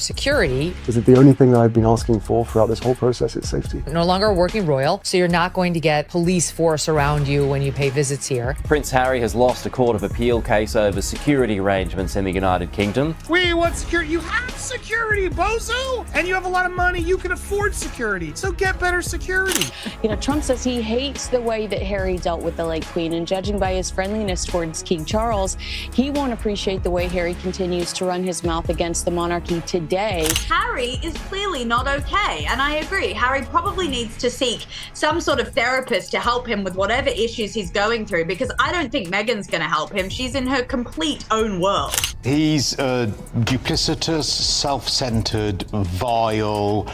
security. Is it the only thing that I've been asking for throughout this whole process? It's safety. No longer a working royal, so you're not going to get police force around you when you pay visits here. Prince Harry has lost a Court of Appeal case over security arrangements in the United Kingdom. We want security. You have security, bozo! And you have a lot of money. You can afford security. So get better security. You know, Trump says he hates the way that Harry dealt with the late Queen, and judging by his friendliness towards King Charles, he won't appreciate the way Harry continues to run his mouth against the monarchy today. Harry is clearly not okay, and I agree. Harry probably needs to seek some sort of therapist to help him with whatever issues he's going through, because I don't think Meghan's going to help him. She's in her complete own world. He's a duplicitous, self-centered, vile,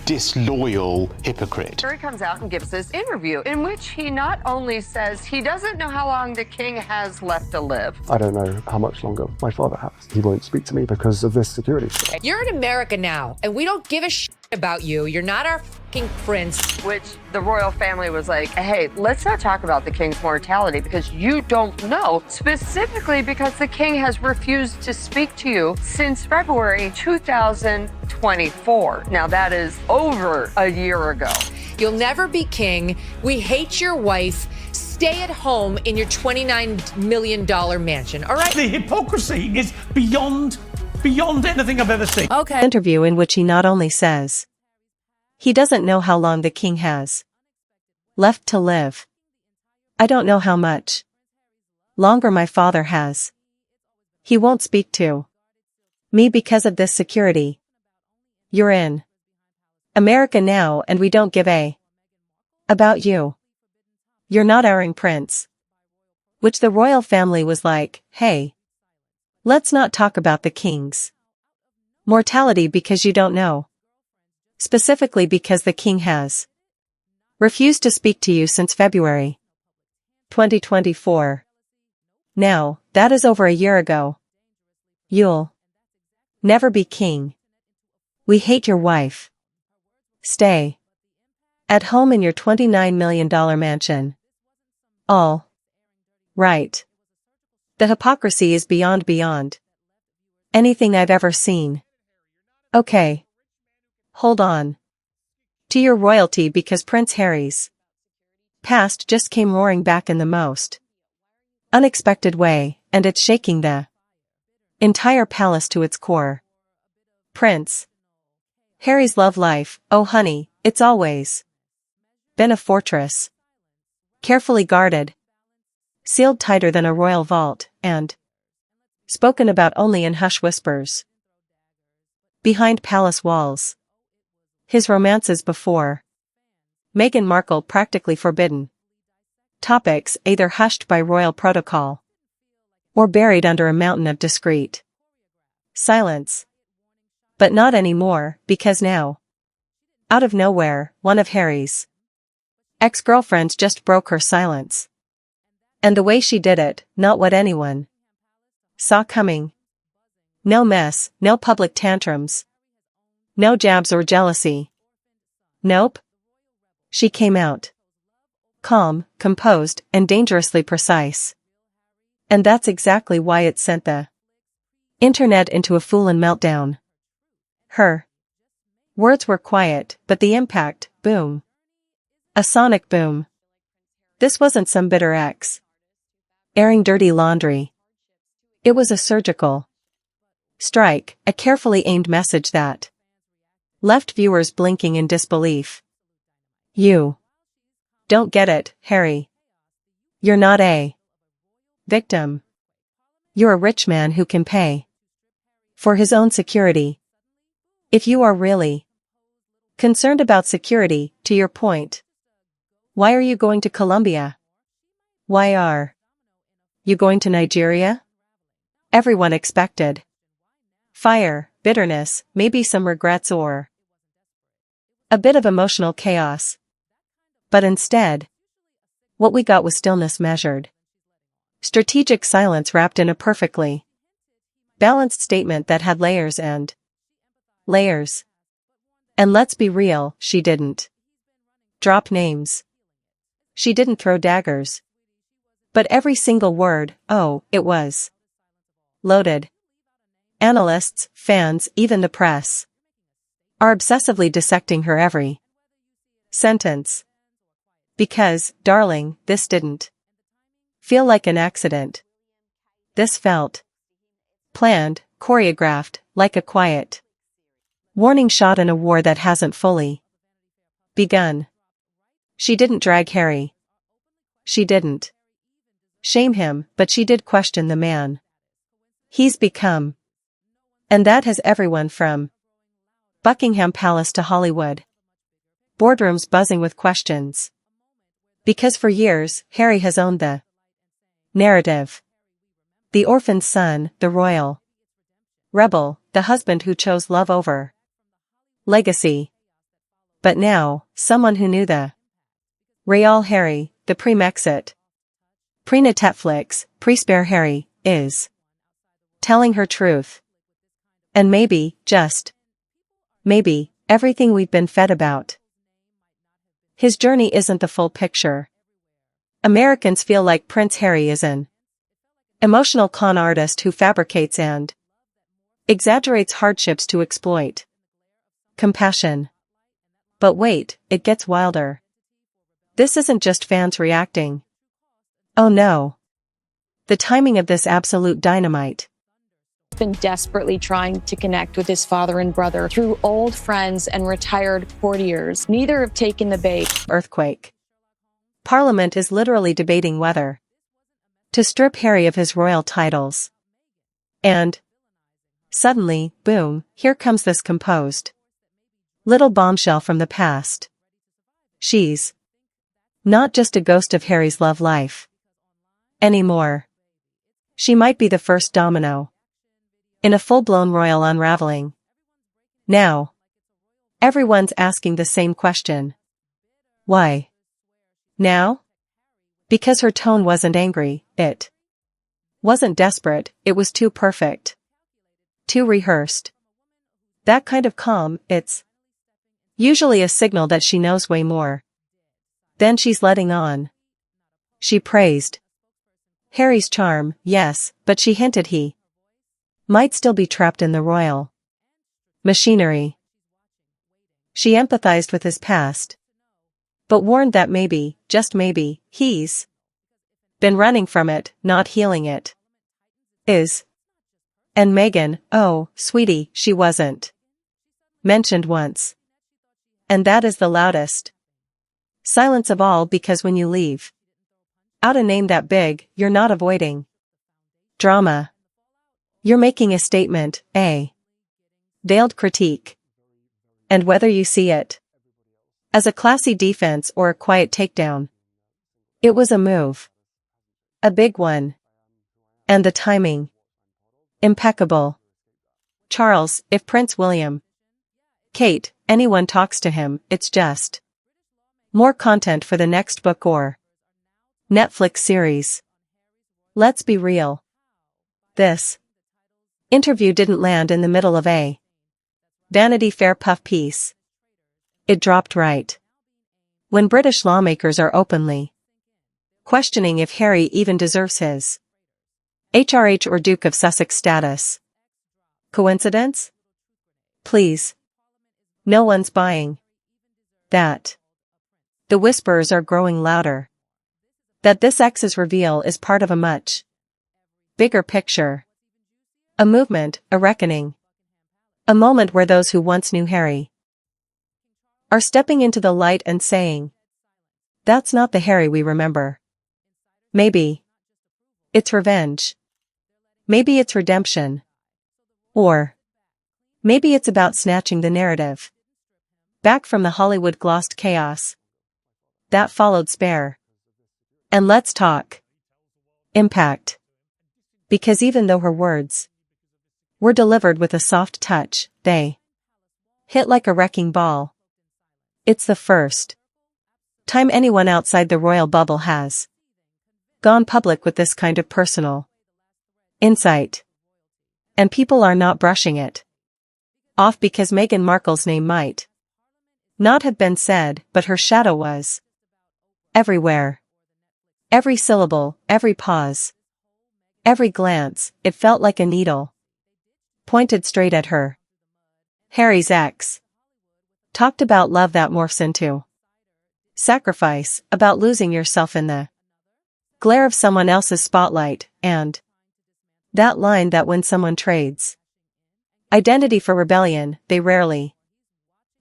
disloyal hypocrite. Harry comes out and gives this interview in which he not only says he doesn't know how long the king has left to live. I don't know how much longer my father has. He won't speak to me because of this security. You're in America now, and we don't give a shit about you. You're not our fucking prince. Which the royal family was like, hey, let's not talk about the king's mortality because you don't know, specifically because the king has refused to speak to you since February 2024. Now that is over a year ago. You'll never be king. We hate your wife. Stay at home in your $29 million mansion, all right? The hypocrisy is beyond anything I've ever seen. Okay. Interview in which he not only says he doesn't know how long the king has left to live. I don't know how much longer my father has. He won't speak to me because of this security. You're in America now, and we don't give a about you. You're not our prince. Which the royal family was like, hey, let's not talk about the king's mortality because you don't know. Specifically because the king has refused to speak to you since February 2024. Now, that is over a year ago. You'll never be king. We hate your wife. Stay at home in your $29 million mansion. All right. The hypocrisy is beyond anything I've ever seen. Okay. Hold on to your royalty because Prince Harry's past just came roaring back in the most unexpected way, and it's shaking the entire palace to its core. Prince Harry's love life, oh honey, it's always been a fortress. Carefully guarded, sealed tighter than a royal vault, and spoken about only in hush whispers. Behind palace walls. His romances before Meghan Markle practically forbidden. Topics either hushed by royal protocol or buried under a mountain of discreet silence. But not anymore, because now, out of nowhere, one of Harry's ex-girlfriends just broke her silence. And the way she did it, not what anyone saw coming. No mess, no public tantrums. No jabs or jealousy. Nope. She came out calm, composed, and dangerously precise. And that's exactly why it sent the internet into a fool and meltdown. Her words were quiet, but the impact, boom. A sonic boom. This wasn't some bitter ex airing dirty laundry. It was a surgical strike, a carefully aimed message that left viewers blinking in disbelief. You don't get it, Harry. You're not a victim. You're a rich man who can pay for his own security. If you are really concerned about security, to your point, why are you going to Colombia? Why are you going to Nigeria? Everyone expected fire, bitterness, maybe some regrets or a bit of emotional chaos. But instead, what we got was stillness measured. Strategic silence wrapped in a perfectly balanced statement that had layers and layers. And let's be real, she didn't drop names. She didn't throw daggers. But every single word, oh, it was loaded. Analysts, fans, even the press are obsessively dissecting her every sentence. Because, darling, this didn't feel like an accident. This felt planned, choreographed, like a quiet warning shot in a war that hasn't fully begun. She didn't drag Harry. She didn't shame him, but she did question the man he's become. And that has everyone from Buckingham Palace to Hollywood boardrooms buzzing with questions. Because for years, Harry has owned the narrative. The orphaned son, the royal rebel, the husband who chose love over legacy. But now, someone who knew the real Harry, the pre-Mexit, pre-Netflix, pre-Spare Harry, is telling her truth. And maybe, just maybe, everything we've been fed about his journey isn't the full picture. Americans feel like Prince Harry is an emotional con artist who fabricates and exaggerates hardships to exploit compassion. But wait, it gets wilder. This isn't just fans reacting. Oh no. The timing of this absolute dynamite. Been desperately trying to connect with his father and brother through old friends and retired courtiers. Neither have taken the bait. Earthquake. Parliament is literally debating whether to strip Harry of his royal titles. And suddenly, boom, here comes this composed little bombshell from the past. She's not just a ghost of Harry's love life anymore. She might be the first domino in a full-blown royal unraveling. Now, everyone's asking the same question. Why? Now? Because her tone wasn't angry, it wasn't desperate, it was too perfect. Too rehearsed. That kind of calm, it's usually a signal that she knows way more than she's letting on. She praised Harry's charm, yes, but she hinted he might still be trapped in the royal machinery. She empathized with his past, but warned that maybe, just maybe, he's been running from it, not healing it. And Meghan, oh, sweetie, she wasn't mentioned once. And that is the loudest silence of all, because when you leave out a name that big, you're not avoiding drama. You're making a statement, a veiled critique. And whether you see it as a classy defense or a quiet takedown, it was a move. A big one. And the timing. Impeccable. Charles, if Prince William, Kate, anyone talks to him, it's just more content for the next book or Netflix series. Let's be real. This interview didn't land in the middle of a Vanity Fair puff piece. It dropped right when British lawmakers are openly questioning if Harry even deserves his HRH or Duke of Sussex status. Coincidence? Please. No one's buying that. The whispers are growing louder. That this ex's reveal is part of a much bigger picture. A movement, a reckoning. A moment where those who once knew Harry are stepping into the light and saying, that's not the Harry we remember. Maybe it's revenge. Maybe it's redemption. Or maybe it's about snatching the narrative back from the Hollywood glossed chaos that followed Spare. And let's talk impact. Because even though her words were delivered with a soft touch, they hit like a wrecking ball. It's the first time anyone outside the royal bubble has gone public with this kind of personal insight. And people are not brushing it off because Meghan Markle's name might not have been said, but her shadow was everywhere. Every syllable, every pause, every glance, it felt like a needle pointed straight at her. Harry's ex. Talked about love that morphs into sacrifice, about losing yourself in the glare of someone else's spotlight, and that line that when someone trades identity for rebellion, they rarely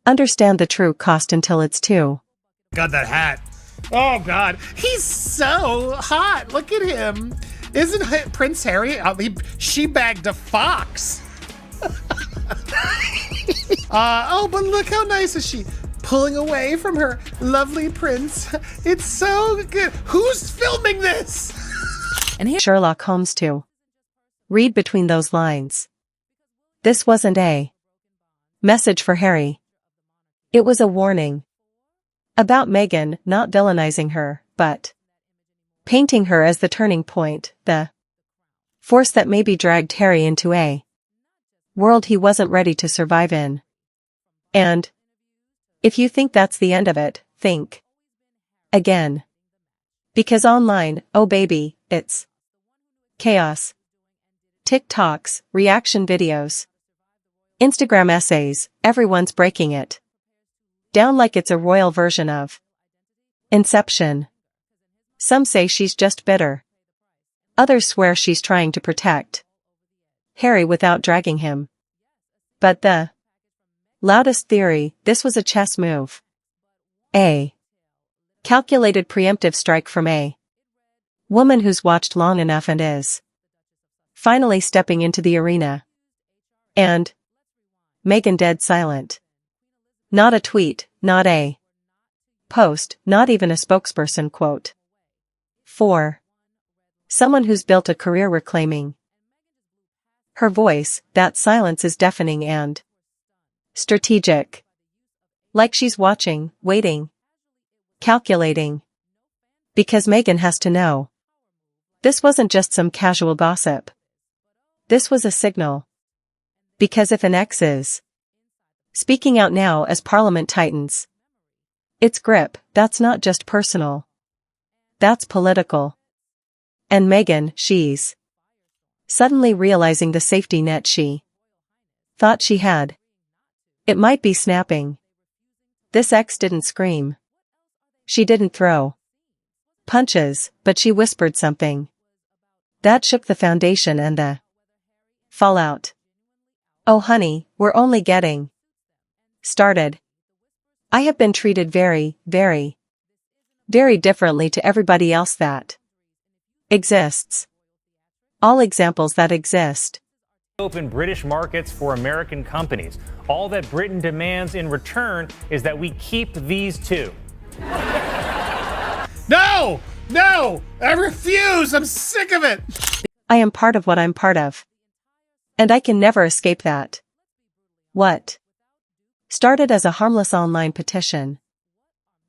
understand the true cost until it's too. God, that hat. Oh, God. He's so hot. Look at him. Isn't Prince Harry? She bagged a fox. Oh, but look how nice is she. Pulling away from her lovely prince. It's so good. Who's filming this? And Sherlock Holmes too. Read between those lines. This wasn't a message for Harry. It was a warning. About Meghan, not villainizing her, but painting her as the turning point, the force that maybe dragged Harry into a world he wasn't ready to survive in. And if you think that's the end of it, think again. Because online, oh baby, it's chaos. TikToks, reaction videos, Instagram essays, everyone's breaking it down like it's a royal version of Inception. Some say she's just bitter. Others swear she's trying to protect Harry without dragging him. But the loudest theory, this was a chess move. A calculated preemptive strike from a woman who's watched long enough and is finally stepping into the arena. And Meghan dead silent. Not a tweet, not a post, not even a spokesperson quote. 4. Someone who's built a career reclaiming her voice, that silence is deafening and strategic. Like she's watching, waiting, calculating. Because Meghan has to know. This wasn't just some casual gossip. This was a signal. Because if an ex is speaking out now as Parliament tightens its grip, that's not just personal. That's political. And Meghan, she's suddenly realizing the safety net she thought she had. It might be snapping. This ex didn't scream. She didn't throw punches, but she whispered something that shook the foundation and the fallout. Oh honey, we're only getting started. I have been treated very, very, very differently to everybody else that exists. All examples that exist. Open British markets for American companies. All that Britain demands in return is that we keep these two. No! No! I refuse! I'm sick of it! I am part of what I'm part of. And I can never escape that. What started as a harmless online petition.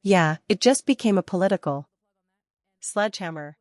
Yeah, it just became a political sledgehammer.